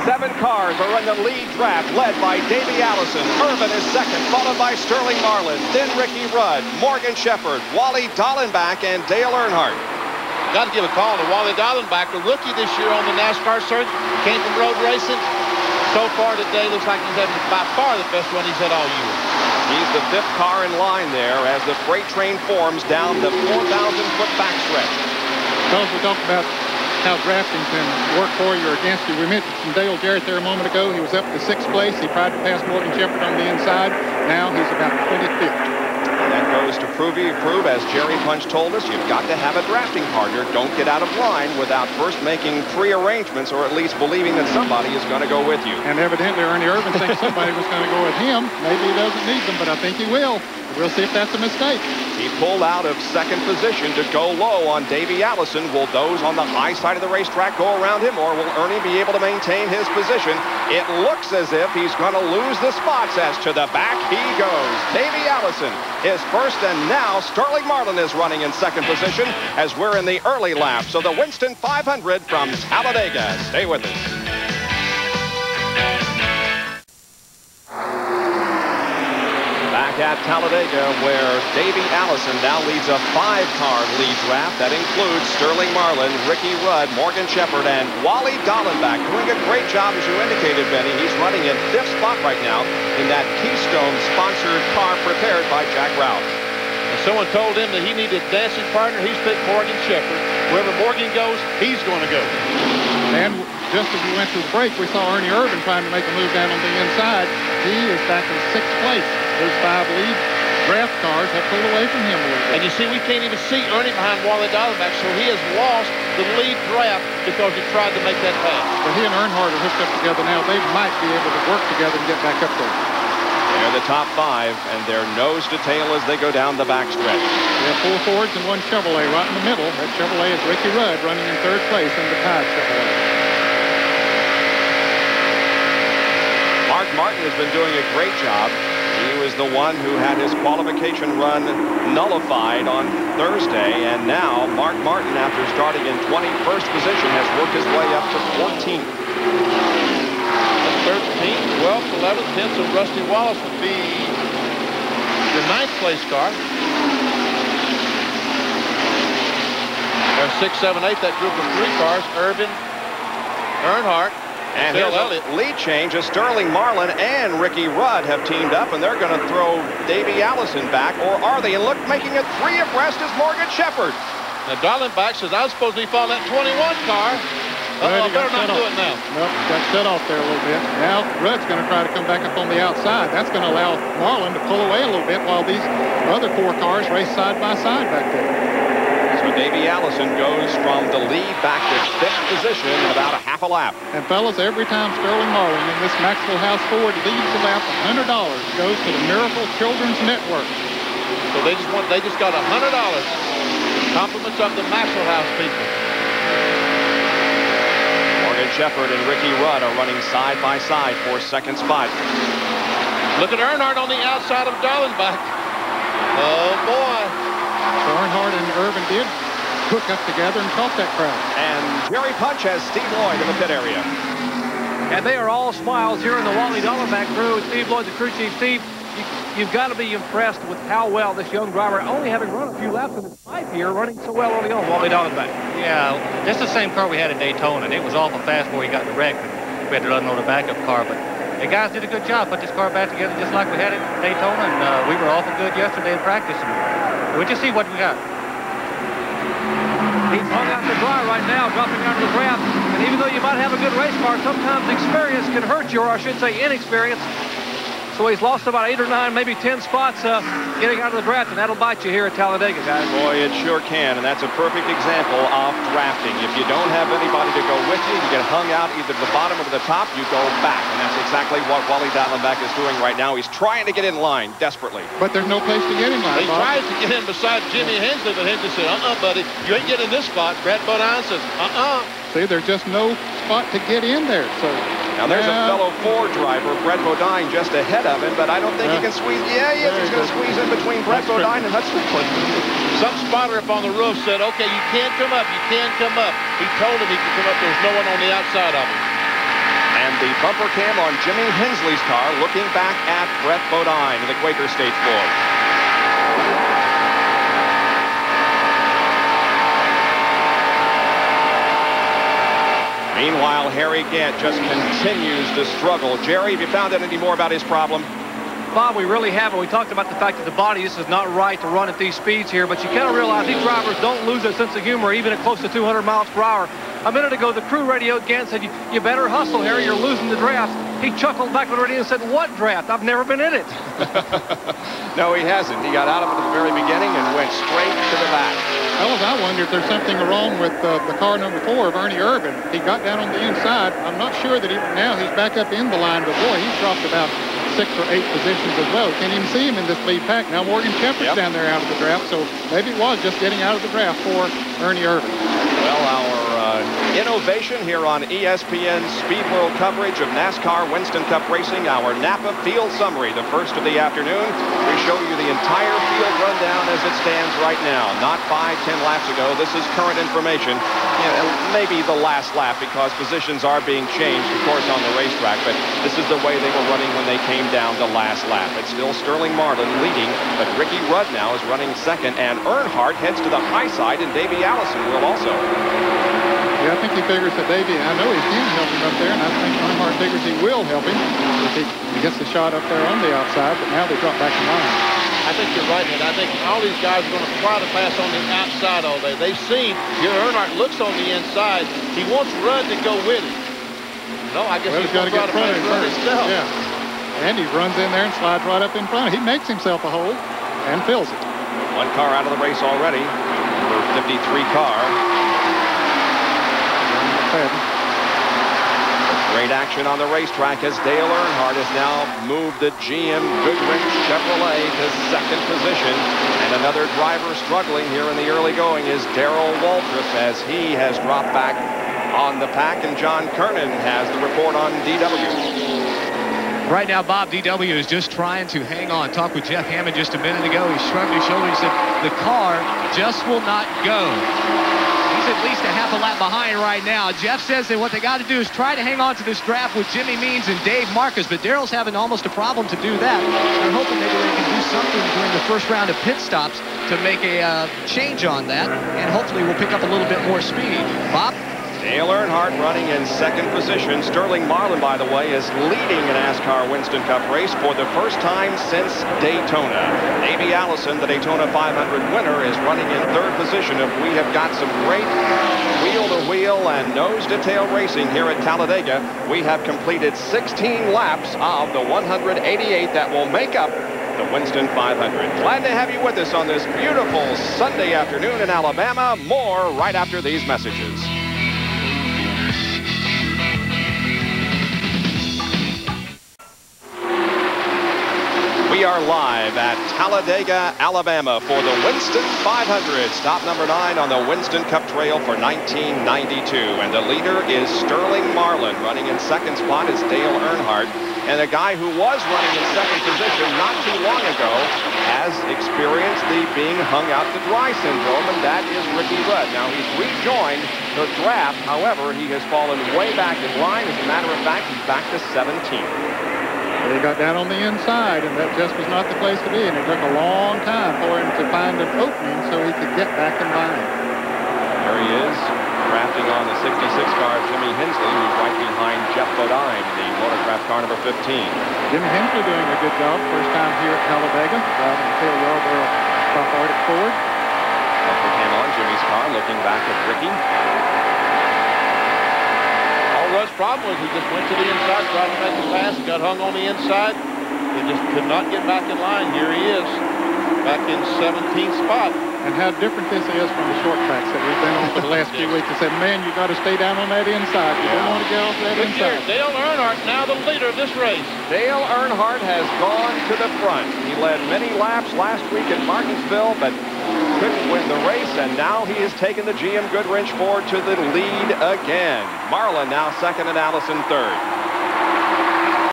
7 cars are in the lead draft, led by Davey Allison. Irvin is second, followed by Sterling Marlin, then Ricky Rudd, Morgan Shepherd, Wally Dallenbach, and Dale Earnhardt. Got to give a call to Wally Dallenbach, the rookie this year on the NASCAR circuit. Came from road racing. So far today, looks like he's having by far the best run he's had all year. He's the 5th car in line there as the freight train forms down the 4,000-foot backstretch. Because we talked about how drafting can work for you or against you. We mentioned Dale Jarrett there a moment ago. He was up to 6th place. He tried to pass Morgan Shepherd on the inside. Now he's about 25th. And that goes to prove, as Jerry Punch told us, you've got to have a drafting partner. Don't get out of line without first making pre-arrangements or at least believing that somebody is going to go with you. And evidently Ernie Irvin thinks somebody was going to go with him. Maybe he doesn't need them, but I think he will. We'll see if that's a mistake. He pulled out of 2nd position to go low on Davey Allison. Will those on the high side of the racetrack go around him, or will Ernie be able to maintain his position? It looks as if he's going to lose the spots as to the back he goes. Davey Allison is first, and now Sterling Marlin is running in 2nd position as we're in the early lap. So the Winston 500 from Talladega. Stay with us. Back at Talladega, where Davey Allison now leads a 5-car lead draft. That includes Sterling Marlin, Ricky Rudd, Morgan Shepherd, and Wally Dallenbach. Doing a great job, as you indicated, Benny. He's running in 5th spot right now in that Keystone-sponsored car prepared by Jack Roush. And someone told him that he needed a dancing partner. He's picked Morgan Shepherd. Wherever Morgan goes, he's going to go. And just as we went through the break, we saw Ernie Irvin trying to make a move down on the inside. He is back in 6th place. Those 5 lead draft cars have pulled away from him a little bit. And you see, we can't even see Ernie behind Wally Dallenbach, so he has lost the lead draft because he tried to make that pass. But he and Earnhardt are hooked up together now. They might be able to work together and get back up there. They're the top 5, and they're nose to tail as they go down the backstretch. We have 4 Fords and 1 Chevrolet right in the middle. That Chevrolet is Ricky Rudd running in 3rd place in the Tide Chevrolet. Mark Martin has been doing a great job. He was the one who had his qualification run nullified on Thursday, and now Mark Martin, after starting in 21st position, has worked his way up to 14th. 13th, 12th, 11th, 10th, so Rusty Wallace would be the 9th place car. There's 6, 7, 8, that group of 3 cars, Irvin, Earnhardt, and here's a lead change as Sterling Marlin and Ricky Rudd have teamed up, and they're going to throw Davey Allison back, or are they? And look, making it 3 abreast is Morgan Shepherd. Now, Dallenbach says, I was supposed to be following that 21 car. Uh-oh, better not do it now. Nope, got shut off there a little bit. Now, Rudd's going to try to come back up on the outside. That's going to allow Marlin to pull away a little bit while these other 4 cars race side by side back there. So Davey Allison goes from the lead back to 5th position in about a half a lap. And fellas, every time Sterling Marlin in this Maxwell House Ford leads the lap, $100 goes to the Miracle Children's Network. So they just got $100. Compliments of the Maxwell House people. Morgan Shepherd and Ricky Rudd are running side by side for 2nd spot. Look at Earnhardt on the outside of Dallenbach. Oh boy. So Earnhardt and Irvin did hook up together and caught that crowd. And Jerry Punch has Steve Lloyd in the pit area. And they are all smiles here in the Wally Dallenbach crew. Steve Lloyd, the crew chief. Steve, you've got to be impressed with how well this young driver, only having run a few laps in his life here, running so well early on, Wally Dallenbach. Yeah, that's the same car we had at Daytona, and it was awful fast before he got in the wreck. And we had to unload a backup car, but the guys did a good job, put this car back together just like we had it at Daytona, and we were awful good yesterday in practice. And we'll just see what we got. He's hung out to dry right now, dropping out of the draft. And even though you might have a good race car, sometimes experience can hurt you, or I should say inexperience. So he's lost about 8 or 9, maybe 10 spots getting out of the draft, and that'll bite you here at Talladega, guys. Boy, it sure can, and that's a perfect example of drafting. If you don't have anybody to go with you, you get hung out either the bottom or the top, you go back, and that's exactly what Wally Dallenbach is doing right now. He's trying to get in line desperately. But there's no place to get in line, He tries to get in beside Jimmy Hensley, but Hensley said, buddy, you ain't getting in this spot. Brad Bodine says, See, there's just no spot to get in there, so... Now there's a fellow Ford driver, Brett Bodine, just ahead of him, but I don't think he can squeeze. Yeah, he is. He's going to squeeze in between Brett Bodine and Hudson. Some spotter up on the roof said, okay, you can't come up. You can't come up. He told him he could come up. There was no one on the outside of him. And the bumper cam on Jimmy Hensley's car looking back at Brett Bodine in the Quaker State Ford. Meanwhile, Harry Gant just continues to struggle. Jerry, have you found out any more about his problem? Bob, we really haven't. We talked about the fact that the body just is not right to run at these speeds here, but you kind of realize these drivers don't lose their sense of humor even at close to 200 miles per hour. A minute ago, the crew radioed Gant said, you better hustle, Harry, you're losing the draft. He chuckled back on the radio and said, what draft? I've never been in it. No, he hasn't. He got out of it at the very beginning and went straight to the back. Fellas, I wonder if there's something wrong with the car number 4 of Ernie Irvin. He got down on the inside. I'm not sure that now he's back up in the line, but boy, he's dropped about 6 or 8 positions as well. Can't even see him in this lead pack. Now Morgan Shepherd's down there out of the draft, so maybe it was just getting out of the draft for Ernie Irvin. Well, our innovation here on ESPN Speed World coverage of NASCAR Winston Cup Racing, our Napa Field Summary, the first of the afternoon. We show you the entire field rundown as it stands right now. Not 5-10 laps ago. This is current information. Maybe the last lap because positions are being changed, of course, on the racetrack, but this is the way they were running when they came down the last lap. It's still Sterling Marlin leading, but Ricky Rudd now is running second, and Earnhardt heads to the high side, and Davey Allison will also. Yeah, I think he figures that Davey, I know he can help him up there, and I think Earnhardt figures he will help him if he gets the shot up there on the outside, but now they drop back in line. I think you're right, and I think all these guys are going to try to pass on the outside all day. They've seen, here Earnhardt looks on the inside. He wants Rudd to go with him. No, I guess he's going to try to pass Rudd himself. Yeah, and he runs in there and slides right up in front. He makes himself a hole and fills it. One car out of the race already. Number 53 car. Great action on the racetrack as Dale Earnhardt has now moved the GM Goodrich Chevrolet to second position. And another driver struggling here in the early going is Darrell Waltrip as he has dropped back on the pack, and John Kernan has the report on DW. Right now, Bob, DW is just trying to hang on. Talked with Jeff Hammond just a minute ago. He shrugged his shoulder. He said, the car just will not go. At least a half a lap behind right now. Jeff says that what they got to do is try to hang on to this draft with Jimmy Means and Dave Marcus, but Darrell's having almost a problem to do that. They're hoping maybe they can do something during the first round of pit stops to make a change on that, and hopefully we'll pick up a little bit more speed. Bob? Dale Earnhardt running in second position. Sterling Marlin, by the way, is leading a NASCAR Winston Cup race for the first time since Daytona. Davey Allison, the Daytona 500 winner, is running in third position. If we have got some great wheel-to-wheel and nose-to-tail racing here at Talladega, we have completed 16 laps of the 188 that will make up the Winston 500. Glad to have you with us on this beautiful Sunday afternoon in Alabama. More right after these messages. We are live at Talladega, Alabama for the Winston 500. Stop number 9 on the Winston Cup Trail for 1992. And the leader is Sterling Marlin. Running in second spot is Dale Earnhardt. And a guy who was running in second position not too long ago has experienced the being hung out to dry syndrome, and that is Ricky Rudd. Now, he's rejoined the draft. However, he has fallen way back in line. As a matter of fact, he's back to 17th. He got down on the inside, and that just was not the place to be, and it took a long time for him to find an opening so he could get back in line. There he is, drafting on the 66 car, Jimmy Hensley, who's right behind Jeff Bodine, the Motorcraft car number 15. Jimmy Hensley doing a good job, first time here at Talladega, driving the Phil Yarborough Top Arctic Ford. Bumper cam on Jimmy's car, looking back at Ricky. Rudd's problem was he just went to the inside, tried to make a pass, got hung on the inside. He just could not get back in line. Here he is, back in 17th spot. And how different this is from the short tracks that we've been on for the last few weeks. They said, man, you got to stay down on that inside. You don't want to get off that inside. Dale Earnhardt now the leader of this race. Dale Earnhardt has gone to the front. He led many laps last week at Martinsville, but couldn't win the race, and now he has taken the GM Goodrich Ford to the lead again. Marlin now second and Allison third.